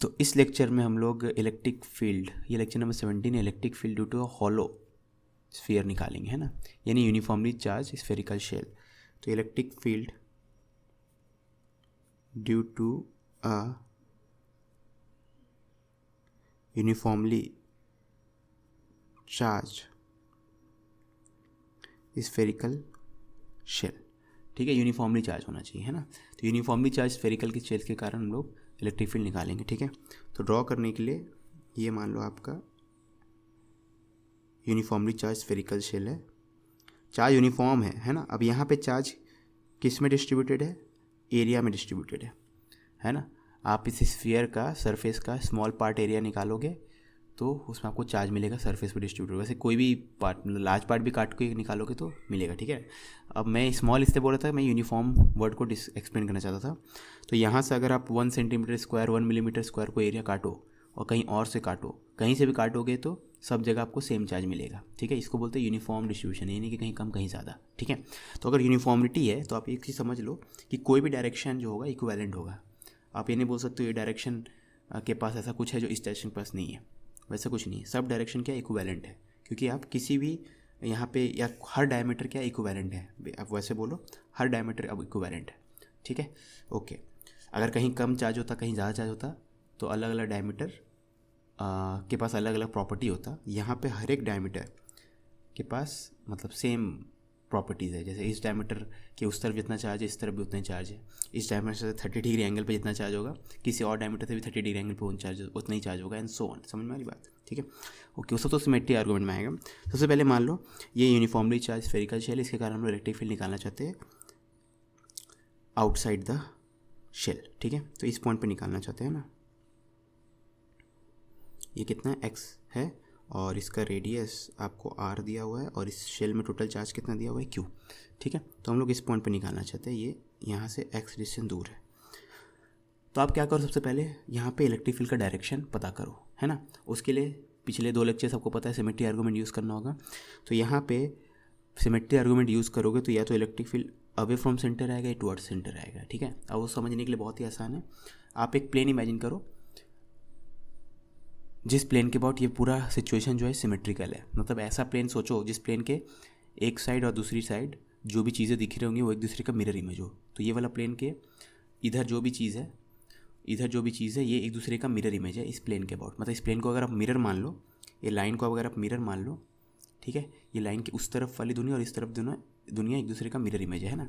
तो इस लेक्चर में हम लोग इलेक्ट्रिक फील्ड, ये lecture number 17, electric field due to a hollow sphere निकालेंगे, है ना, यानी यूनिफॉर्मली चार्ज स्फेरिकल शेल। तो electric field due to a uniformly charge spherical shell, ठीक है, यूनिफॉर्मली चार्ज होना चाहिए, है ना। तो यूनिफॉर्मली चार्ज स्फेरिकल के शेल के कारण हम लोग इलेक्ट्रिक फील्ड निकालेंगे, ठीक है। तो ड्रॉ करने के लिए ये मान लो आपका यूनिफॉर्मली चार्ज स्फेरिकल शेल है, चार्ज यूनिफॉर्म है ना। अब यहाँ पे चार्ज किस में डिस्ट्रीब्यूटेड है, एरिया में डिस्ट्रीब्यूटेड है ना। आप इस स्फीयर का सरफेस का स्मॉल पार्ट एरिया निकालोगे तो उसमें आपको चार्ज मिलेगा सरफेस पे डिस्ट्रीब्यूटेड। वैसे कोई भी पार्ट, मतलब लार्ज पार्ट भी काट के निकालोगे तो मिलेगा, ठीक है। अब मैं स्मॉल इसलिए बोल रहा था, मैं यूनिफॉर्म वर्ड को एक्सप्लेन करना चाहता था। तो यहाँ से अगर आप 1 सेंटीमीटर स्क्वायर 1 मिलीमीटर स्क्वायर को एरिया काटो और कहीं और से काटो, कहीं से भी काटोगे तो सब जगह आपको सेम चार्ज मिलेगा, ठीक है। इसको बोलते हैं यूनिफॉर्म डिस्ट्रीब्यूशन, यानी कि कहीं कम कहीं ज़्यादा, ठीक है। तो अगर यूनिफॉर्मिटी है तो आप एक चीज़ समझ लो कि कोई भी डायरेक्शन जो होगा इक्विवेलेंट होगा। आप ये नहीं बोल सकते ये डायरेक्शन के पास ऐसा कुछ है जो इस डायरेक्शन के पास नहीं है, वैसा कुछ नहीं है। सब डायरेक्शन क्या इक्विवेलेंट है, क्योंकि आप किसी भी यहाँ पे या हर डायमीटर क्या इक्विवेलेंट है, आप वैसे बोलो हर डायमीटर अब इक्विवेलेंट है, ठीक है, ओके। अगर कहीं कम चार्ज होता कहीं ज़्यादा चार्ज होता तो अलग अलग डायमीटर के पास अलग अलग प्रॉपर्टी होता। यहाँ पे हर एक डायमीटर के पास मतलब सेम प्रॉपर्टीज़ है। जैसे इस डायमीटर के उस तरफ जितना चार्ज है इस तरफ भी उतना ही चार्ज है। इस डायमीटर से 30 डिग्री एंगल पे जितना चार्ज होगा किसी और डायमीटर से भी 30 डिग्री एंगल पे उतना ही चार्ज होगा, एंड सो ऑन। समझ में आ रही बात, ठीक है, ओके। उसको तो सिमेट्री आर्गुमेंट में आएगा। सबसे पहले मान लो ये यूनिफॉर्मली चार्ज स्फेरिकल शेल, इसके कारण हम लोग इलेक्ट्रिक फील्ड निकालना चाहते हैं आउटसाइड द शेल, ठीक है। तो इस पॉइंट पे निकालना चाहते हैं ना, ये कितना है x है और इसका रेडियस आपको r दिया हुआ है और इस शेल में टोटल चार्ज कितना दिया हुआ है q, ठीक है। तो हम लोग इस पॉइंट पे निकालना चाहते हैं, ये यहाँ से x डिस्टेंस दूर है। तो आप क्या करो, सबसे पहले यहाँ पे इलेक्ट्रिक फील्ड का डायरेक्शन पता करो, है ना। उसके लिए पिछले 2 लेक्चर आपको पता है सिमेट्री आर्गूमेंट यूज़ करना होगा। तो यहाँ पे सिमेट्री आर्गूमेंट यूज़ करोगे तो या तो electric field away from centre आएगा या टुवर्ड्स सेंटर आएगा, ठीक है। अब वो समझने के लिए बहुत ही आसान है। आप एक प्लेन इमेजिन करो जिस प्लेन के अबाउट ये पूरा सिचुएशन जो है सिमेट्रिकल है। मतलब ऐसा प्लेन सोचो जिस प्लेन के एक साइड और दूसरी साइड जो भी चीज़ें दिख रही होंगी वो एक दूसरे का मिरर इमेज हो। तो ये वाला प्लेन के इधर जो भी चीज़ है ये एक दूसरे का मिरर इमेज है इस प्लेन के अबाउट। मतलब इस प्लेन को अगर आप मिरर मान लो, ये लाइन को अगर आप मिरर मान लो, ठीक है, ये लाइन की उस तरफ वाली दुनिया और इस तरफ दुनिया एक दूसरे का मिरर इमेज है ना।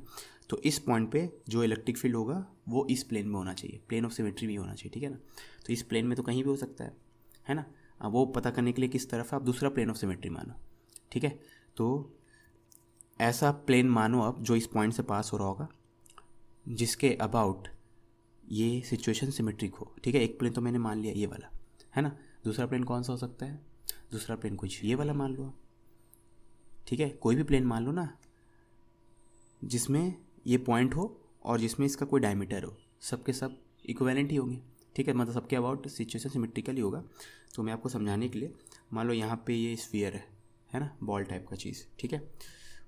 तो इस पॉइंट पे जो इलेक्ट्रिक फील्ड होगा वो इस प्लेन में होना चाहिए, प्लेन ऑफ सिमेट्री में होना चाहिए, ठीक है ना। तो इस प्लेन में तो कहीं भी हो सकता है ना। अब वो पता करने के लिए किस तरफ आप दूसरा प्लेन ऑफ सिमेट्री मानो, ठीक है। तो ऐसा प्लेन मानो अब जो इस पॉइंट से पास हो रहा होगा जिसके अबाउट ये सिचुएशन सिमेट्रिक हो, ठीक है। एक प्लेन तो मैंने मान लिया ये वाला, है ना। दूसरा प्लेन कौन सा हो सकता है, दूसरा प्लेन कुछ ये वाला मान लो, ठीक है। कोई भी प्लेन मान लो ना जिसमें ये पॉइंट हो और जिसमें इसका कोई डायमीटर हो, सबके सब इक्विवेलेंट ही होंगे, ठीक है। मतलब सबके अबाउट सिचुएशन सिमेट्रिकल ही होगा। तो मैं आपको समझाने के लिए मान लो यहाँ पे ये स्फीयर है ना, बॉल टाइप का चीज़, ठीक है।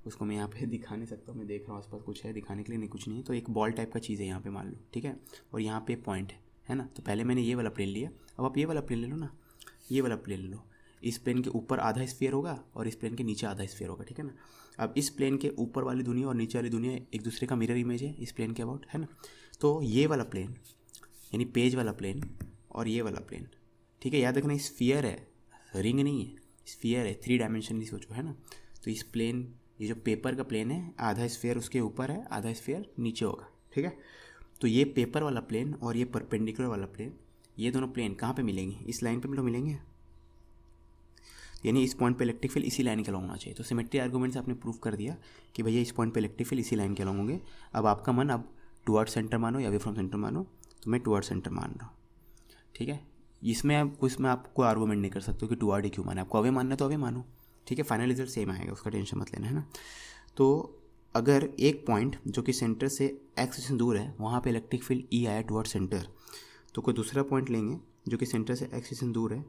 उसको मैं यहाँ पे दिखा नहीं सकता, मैं देख रहा हूँ आसपास कुछ है दिखाने के लिए, नहीं कुछ नहीं है। तो एक बॉल टाइप का चीज़ है यहाँ पे मान लो, ठीक है। और यहाँ पे पॉइंट है ना। तो पहले मैंने ये वाला प्लेन लिया, अब आप ये वाला प्लेन ले लो ना, ये वाला प्लेन ले लो। इस प्लेन के ऊपर आधा स्फीयर होगा और इस प्लेन के नीचे आधा स्फीयर होगा, ठीक है ना। अब इस प्लेन के ऊपर वाली दुनिया और नीचे वाली दुनिया एक दूसरे का मिरर इमेज है इस प्लेन के अबाउट, है ना। तो ये वाला प्लेन यानी पेज वाला प्लेन और ये वाला प्लेन, ठीक है। याद रखना स्फीयर है, रिंग नहीं है, स्फीयर है, 3 डायमेंशनली सोचो, है ना। तो इस प्लेन, ये जो पेपर का प्लेन है, आधा स्फीयर उसके ऊपर है आधा स्फीयर नीचे होगा, ठीक है। तो ये पेपर वाला प्लेन और ये परपेंडिकुलर वाला प्लेन, ये दोनों प्लेन कहाँ पे मिलेंगे, इस लाइन पे मिलेंगे, यानी इस पॉइंट पे इलेक्ट्रिक फील्ड इसी लाइन के अलॉन्ग होना चाहिए। तो सिमेट्री आर्गूमेंट से आपने प्रूव कर दिया कि भैया इस पॉइंट पे इलेक्ट्रिक फील्ड इसी लाइन के अलॉन्ग होंगे। अब आपका मन अब टुवर्ड सेंटर मानो या अवे फ्रॉम सेंटर मानो, तो मैं टुवर्ड सेंटर मान रहा हूँ, ठीक है। इसमें आप कोई आर्गूमेंट नहीं कर सकते हो कि टुवर्ड ही क्यों माना, आपको अवे मानना है तो अवे मानो, ठीक है। फाइनल रिजल्ट सेम आएगा, उसका टेंशन मत लेना, है ना। तो अगर एक पॉइंट जो कि सेंटर से एक्स डिस्टेंस दूर है वहाँ पे इलेक्ट्रिक फील्ड ई आया टुवर्ड सेंटर, तो कोई दूसरा पॉइंट लेंगे जो कि सेंटर से एक्स डिस्टेंस दूर है,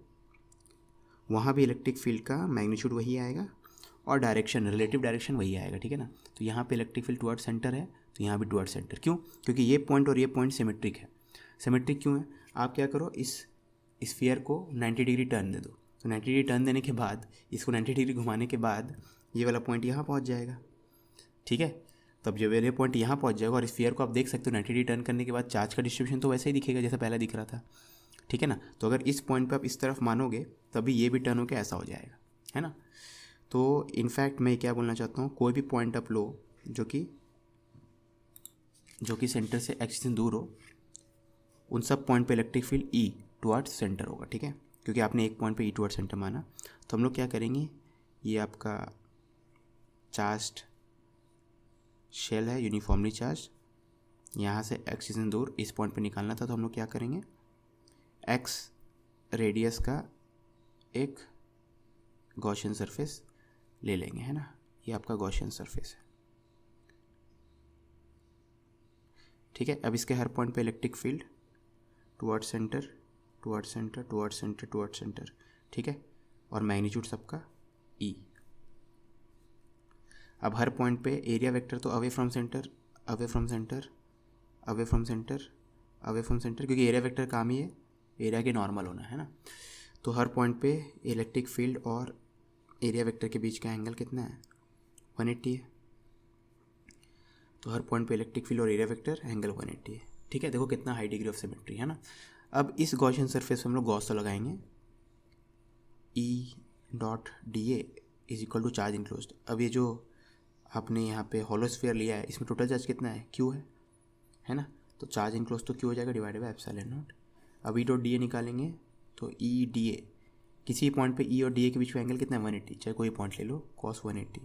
वहाँ भी इलेक्ट्रिक फील्ड का मैग्नीट्यूड वही आएगा और डायरेक्शन, रिलेटिव डायरेक्शन वही आएगा, ठीक है ना। तो यहाँ पे इलेक्ट्रिक फील्ड टुवर्ड सेंटर है तो यहाँ भी टुवर्ड सेंटर, क्यों, क्योंकि ये पॉइंट और ये पॉइंट सिमेट्रिक है। सिमेट्रिक क्यों है? आप क्या करो, इस स्फीयर को 90 डिग्री टर्न दे दो, तो 90 डिग्री टर्न देने के बाद इसको 90 डिग्री घुमाने के बाद ये वाला पॉइंट यहाँ पहुँच जाएगा, ठीक है। तब जब ये पॉइंट यहाँ पहुँच जाएगा और स्फीयर को आप देख सकते हो 90 डिग्री टर्न करने के बाद चार्ज का डिस्ट्रीब्यूशन तो वैसे ही दिखेगा जैसा पहले दिख रहा था, ठीक है ना। तो अगर इस पॉइंट पे आप इस तरफ मानोगे तभी ये भी टर्न होकर ऐसा हो जाएगा, है ना। तो इनफैक्ट मैं क्या बोलना चाहता हूँ, कोई भी पॉइंट आप लो जो कि सेंटर से एक्सिस से दूर हो, उन सब पॉइंट पे electric field E towards centre होगा, ठीक है, क्योंकि आपने एक पॉइंट पे ई टुवर्ड्स सेंटर माना। तो हम लोग क्या करेंगे, ये आपका चार्ज्ड शेल है, यूनिफॉर्मली चार्ज, यहाँ से एक्सिस से दूर इस पॉइंट पे निकालना था। तो हम लोग क्या करेंगे, एक्स रेडियस का एक गॉसियन सरफेस ले लेंगे, है ना। ये आपका गॉसियन सरफेस है, ठीक है। अब इसके हर पॉइंट पे electric field toward centre toward centre toward centre toward centre, ठीक है, और मैग्नीट्यूड सबका ई। अब हर पॉइंट पे एरिया वेक्टर तो away from centre away from centre away from centre away from centre, क्योंकि एरिया वेक्टर काम ही है एरिया के नॉर्मल होना, है ना। तो हर पॉइंट पे इलेक्ट्रिक फील्ड और एरिया वेक्टर के बीच का एंगल कितना है, 180 है। तो हर पॉइंट पे इलेक्ट्रिक फील्ड और एरिया वेक्टर एंगल 180 है, ठीक है। देखो कितना हाई डिग्री ऑफ सिमेट्री, है ना। अब इस गॉसियन सरफेस पे हम लोग गॉस लॉ लगाएंगे, E dot D A is equal to charge enclosed. अब ये जो आपने यहाँ पे होलोस्फीयर लिया है इसमें टोटल चार्ज कितना है, क्यू है ना। तो चार्ज इनक्लोज तो क्यू हो जाएगा डिवाइडेड बाय एप्सिलॉन नॉट। अब ई डॉट डी ए निकालेंगे तो ई डी ए, किसी पॉइंट पे ई और डी ए के बीच में एंगल कितना है, 180, चाहे कोई पॉइंट ले लो, cos 180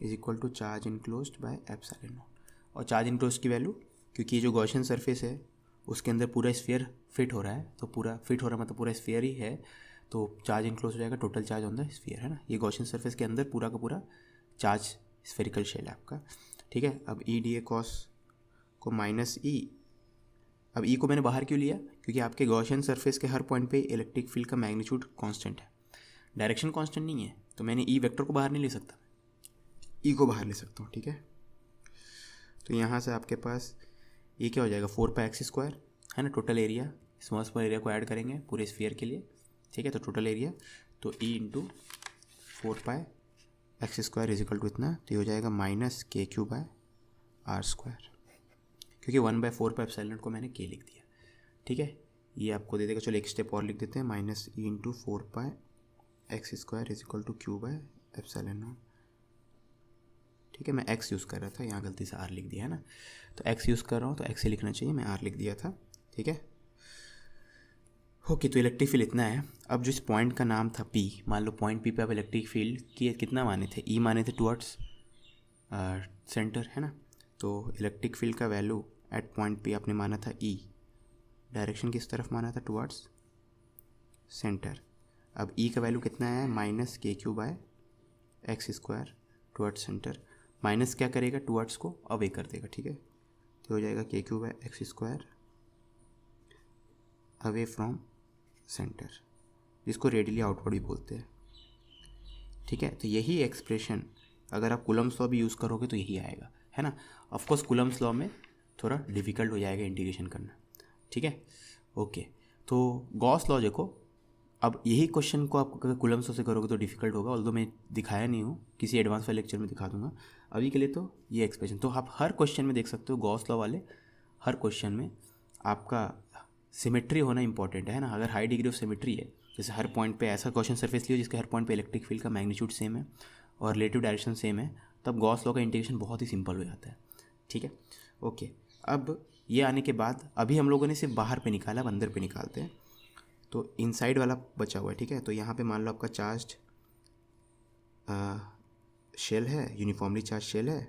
is equal to charge enclosed by epsilon naught. और चार्ज इनक्लोज्ड की वैल्यू, क्योंकि ये जो गॉसियन सरफेस है उसके अंदर पूरा स्फीयर फिट हो रहा है, तो पूरा फिट हो रहा है मतलब पूरा स्फीयर ही है, तो चार्ज इनक्लोज हो जाएगा total charge on the sphere, है ना। ये गॉसियन सरफेस के अंदर पूरा का पूरा चार्ज स्फेरिकल शेल है आपका, ठीक है। अब ई डी ए कॉस को माइनस ई, अब ई को मैंने बाहर क्यों लिया, क्योंकि आपके गॉसियन सरफेस के हर पॉइंट पे इलेक्ट्रिक फील्ड का मैग्नीट्यूड कांस्टेंट है, डायरेक्शन कांस्टेंट नहीं है, तो मैंने ई वेक्टर को बाहर नहीं ले सकता, ई को बाहर ले सकता हूँ, ठीक है। तो यहाँ से आपके पास ये क्या हो जाएगा, 4πx², है ना। Total area, small small area को ऐड करेंगे पूरे स्फीयर के लिए, ठीक है। तो टोटल एरिया तो E into 4πx² is equal to इतना, तो ये हो जाएगा -kq/r², क्योंकि 1/4πε को मैंने k लिख दिया, ठीक है। ये आपको दे देगा, चलो एक स्टेप और लिख देते हैं, -e into 4πx² is equal to q/ε0, ठीक है। मैं x यूज़ कर रहा था, यहाँ गलती से r लिख दिया है ना, तो x यूज़ कर रहा हूँ तो x ही लिखना चाहिए, मैं r लिख दिया था, ठीक है। ओके, तो इलेक्ट्रिक फील्ड इतना है। अब जो इस पॉइंट का नाम था P, मान लो पॉइंट P पे आप इलेक्ट्रिक फील्ड की कितना माने थे, E माने थे टुवर्ड्स सेंटर, है ना। तो इलेक्ट्रिक फील्ड का वैल्यू एट पॉइंट P आपने माना था E, डायरेक्शन किस तरफ माना था, टुवर्ड्स सेंटर। अब E का वैल्यू कितना है, -kq/x² टुवर्ड्स सेंटर। माइनस क्या करेगा, टुवर्ड्स को अवे कर देगा, ठीक है। तो हो जाएगा kq/x² अवे फ्रॉम सेंटर, जिसको रेडियली आउटवर्ड भी बोलते हैं, ठीक है। तो यही एक्सप्रेशन अगर आप कूलम्स लॉ भी यूज़ करोगे तो यही आएगा, है ना। ऑफकोर्स कूलम्स लॉ में थोड़ा डिफ़िकल्ट हो जाएगा इंटीग्रेशन करना, ठीक है। ओके, तो गॉस लॉ देखो, अब यही क्वेश्चन को आप अगर कूलम्स लॉ से करोगे तो डिफ़िकल्ट होगा, ऑल्दो मैं दिखाया नहीं हूँ, किसी एडवांस वाले लेक्चर में दिखा दूंगा। अभी के लिए तो ये एक्सप्रेशन, तो आप हर क्वेश्चन में देख सकते हो, गॉस लॉ वाले हर क्वेश्चन में आपका सिमेट्री होना इंपॉर्टेंट है ना। अगर हाई डिग्री ऑफ सिमेट्री है, जैसे हर पॉइंट पे ऐसा क्वेश्चन सरफेस लियो जिसके हर पॉइंट पे इलेक्ट्रिक फील्ड का मैग्नीट्यूड सेम है और रिलेटिव डायरेक्शन सेम है, तब गॉस लॉ का इंटीग्रेशन बहुत ही सिंपल हो जाता है, ठीक है। ओके, अब ये आने के बाद अभी हम लोगों ने सिर्फ बाहर पे निकाला, अब अंदर पे निकालते हैं। तो इनसाइड वाला बचा हुआ है, ठीक है। तो यहाँ पे मान लो आपका चार्ज्ड शेल है, यूनिफॉर्मली चार्ज शेल है।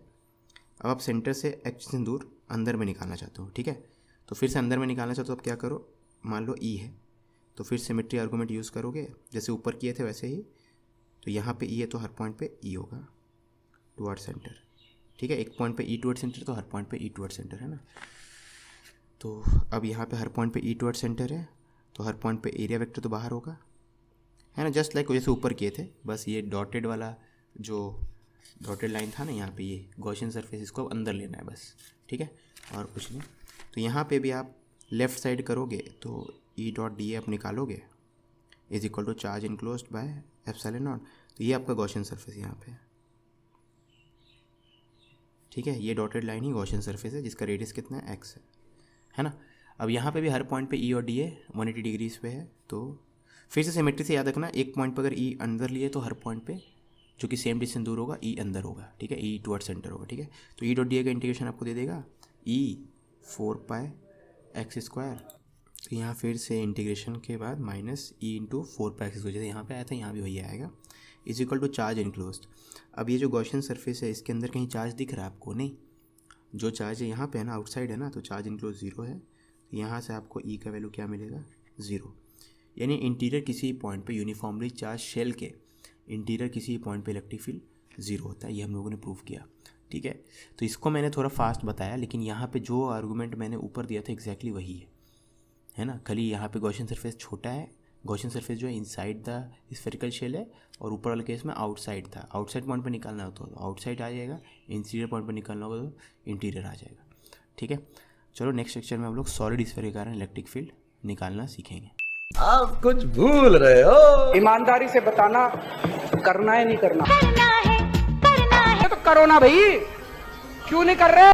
अब आप सेंटर से एक्सिस से दूर अंदर में निकालना चाहते हो, ठीक है। तो फिर से अंदर में निकालना चाहते हो, अब क्या करो, मान लो ई है तो फिर सिमेट्री आर्गूमेंट यूज़ करोगे, जैसे ऊपर किए थे वैसे ही। तो यहाँ पे ई है तो हर पॉइंट पे ई होगा टुवर्ड सेंटर, ठीक है। एक पॉइंट पे ई टुवर्ड सेंटर तो हर पॉइंट पे ई टुवर्ड सेंटर, है ना। तो अब यहाँ पे हर पॉइंट पे ई टुवर्ड सेंटर है, तो हर पॉइंट पे एरिया वेक्टर तो बाहर होगा, है ना। जस्ट लाइक जैसे ऊपर किए थे, बस ये डॉटेड वाला जो डॉटेड लाइन था ना यहाँ पे, ये गॉसियन सरफेस, इसको अंदर लेना है बस, ठीक है, और कुछ नहीं। तो यहाँ पे भी आप लेफ्ट साइड करोगे तो ई डॉट डी आप निकालोगे is equal to charge enclosed by epsilon naught. तो ये आपका गॉसियन सरफेस यहाँ पे, ठीक है। ये डॉटेड लाइन ही गॉसियन सरफेस है जिसका रेडियस कितना है, एक्स है ना। अब यहाँ पे भी हर पॉइंट पे ई और डी है, 180 डिग्रीज पे है। तो फिर से सिमेट्री से याद रखना, एक पॉइंट पर अगर ई अंदर लिए तो हर पॉइंट पे जो कि सेम डिस्टेंस दूर होगा ई अंदर होगा, ठीक है। ई टुवर्ड सेंटर होगा, ठीक है। तो ई डॉट डी का इंटीग्रेशन आपको दे देगा ई 4 पाई एक्स स्क्वायर। तो यहाँ फिर से इंटीग्रेशन के बाद minus E into 4 pi X square, जैसे यहाँ पे आया था यहाँ भी वही आएगा, is equal to charge enclosed. अब ये जो गॉसियन सरफेस है इसके अंदर कहीं चार्ज दिख रहा है आपको? नहीं। जो चार्ज है यहाँ पे है ना, आउटसाइड है ना, तो चार्ज इनक्लोज 0 है। यहाँ से आपको ई का वैल्यू क्या मिलेगा, 0। यानी इंटीरियर किसी पॉइंट पे यूनिफॉर्मली चार्ज शेल के इंटीरियर किसी पॉइंट पे इलेक्ट्रिक फील्ड 0 होता है। ये हम लोगों ने प्रूव किया, ठीक है। तो इसको मैंने थोड़ा फास्ट बताया, लेकिन यहाँ पे जो आर्गूमेंट मैंने ऊपर दिया था एग्जैक्टली वही है ना। खाली यहाँ पे गॉसियन सरफेस छोटा है, गॉसियन सरफेस जो है इनसाइड द स्फेरिकल शेल है, और ऊपर वाले केस में आउटसाइड था। आउटसाइड पॉइंट पे निकालना हो तो आउटसाइड आ जाएगा, इंटीरियर पॉइंट पे निकालना होगा तो इंटीरियर आ जाएगा, ठीक है। चलो नेक्स्ट लेक्चर में हम लोग सॉलिड स्फीयर के कारण इलेक्ट्रिक फील्ड निकालना सीखेंगे। आप कुछ भूल रहे हो। ईमानदारी से बताना, करना है नहीं करना? करना है तो करो ना भाई, क्यों नहीं कर रहे?